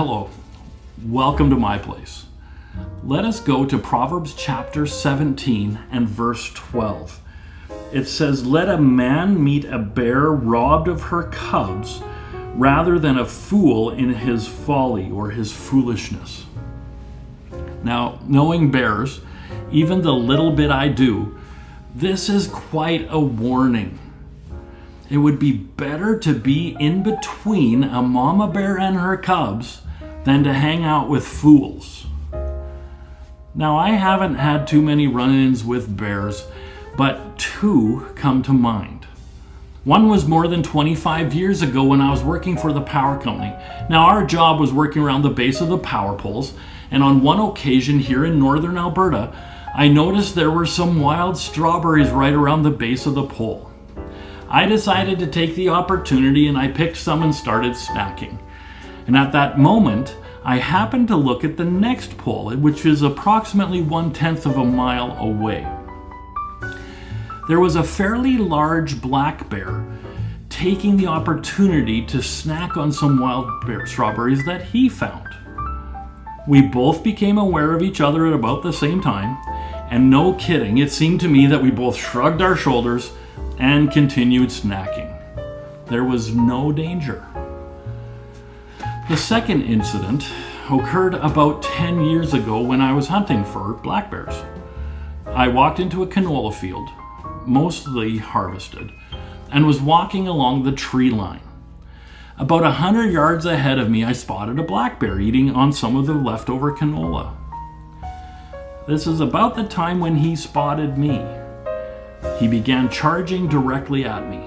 Hello, welcome to my place. Let us go to Proverbs chapter 17 and verse 12. It says, "Let a man meet a bear robbed of her cubs rather than a fool in his folly or his foolishness." Now, knowing bears, even the little bit I do, this is quite a warning. It would be better to be in between a mama bear and her cubs than to hang out with fools. Now, I haven't had too many run-ins with bears, but two come to mind. One was more than 25 years ago when I was working for the power company. Now, our job was working around the base of the power poles, and on one occasion here in northern Alberta, I noticed there were some wild strawberries right around the base of the pole. I decided to take the opportunity and I picked some and started snacking. And at that moment, I happened to look at the next pole, which is approximately 1/10 of a mile away. There was a fairly large black bear taking the opportunity to snack on some wild bear strawberries that he found. We both became aware of each other at about the same time, and no kidding, it seemed to me that we both shrugged our shoulders and continued snacking. There was no danger. The second incident occurred about 10 years ago when I was hunting for black bears. I walked into a canola field, mostly harvested, and was walking along the tree line. About 100 yards ahead of me, I spotted a black bear eating on some of the leftover canola. This is about the time when he spotted me. He began charging directly at me.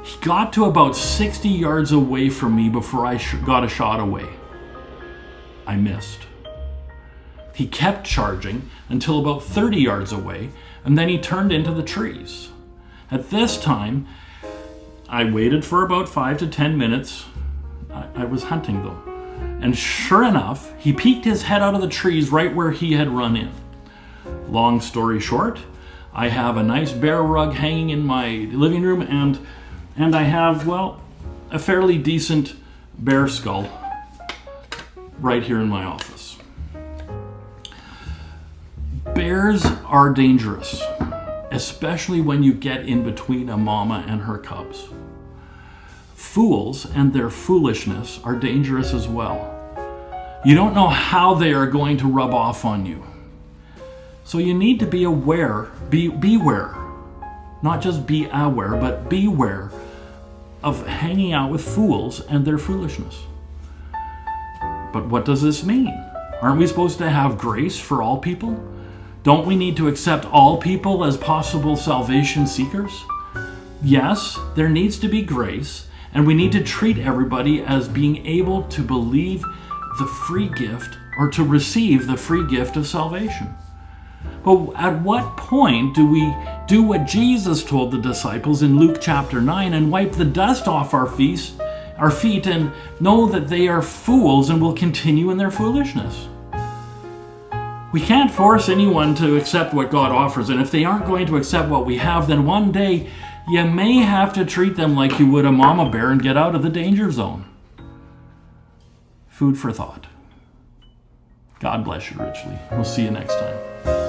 He got to about 60 yards away from me before I got a shot away. I missed. He kept charging until about 30 yards away, and then he turned into the trees. At this time, I waited for about 5 to 10 minutes. I was hunting though. And sure enough, he peeked his head out of the trees right where he had run in. Long story short, I have a nice bear rug hanging in my living room, and I have, well, a fairly decent bear skull right here in my office. Bears are dangerous, especially when you get in between a mama and her cubs. Fools and their foolishness are dangerous as well. You don't know how they are going to rub off on you. So you need to be aware, beware, not just be aware, but beware of hanging out with fools and their foolishness. But what does this mean? Aren't we supposed to have grace for all people? Don't we need to accept all people as possible salvation seekers? Yes, there needs to be grace, and we need to treat everybody as being able to believe the free gift or to receive the free gift of salvation. But at what point do we do what Jesus told the disciples in Luke chapter 9 and wipe the dust off our feet and know that they are fools and will continue in their foolishness? We can't force anyone to accept what God offers, and if they aren't going to accept what we have, then one day you may have to treat them like you would a mama bear and get out of the danger zone. Food for thought. God bless you richly. We'll see you next time.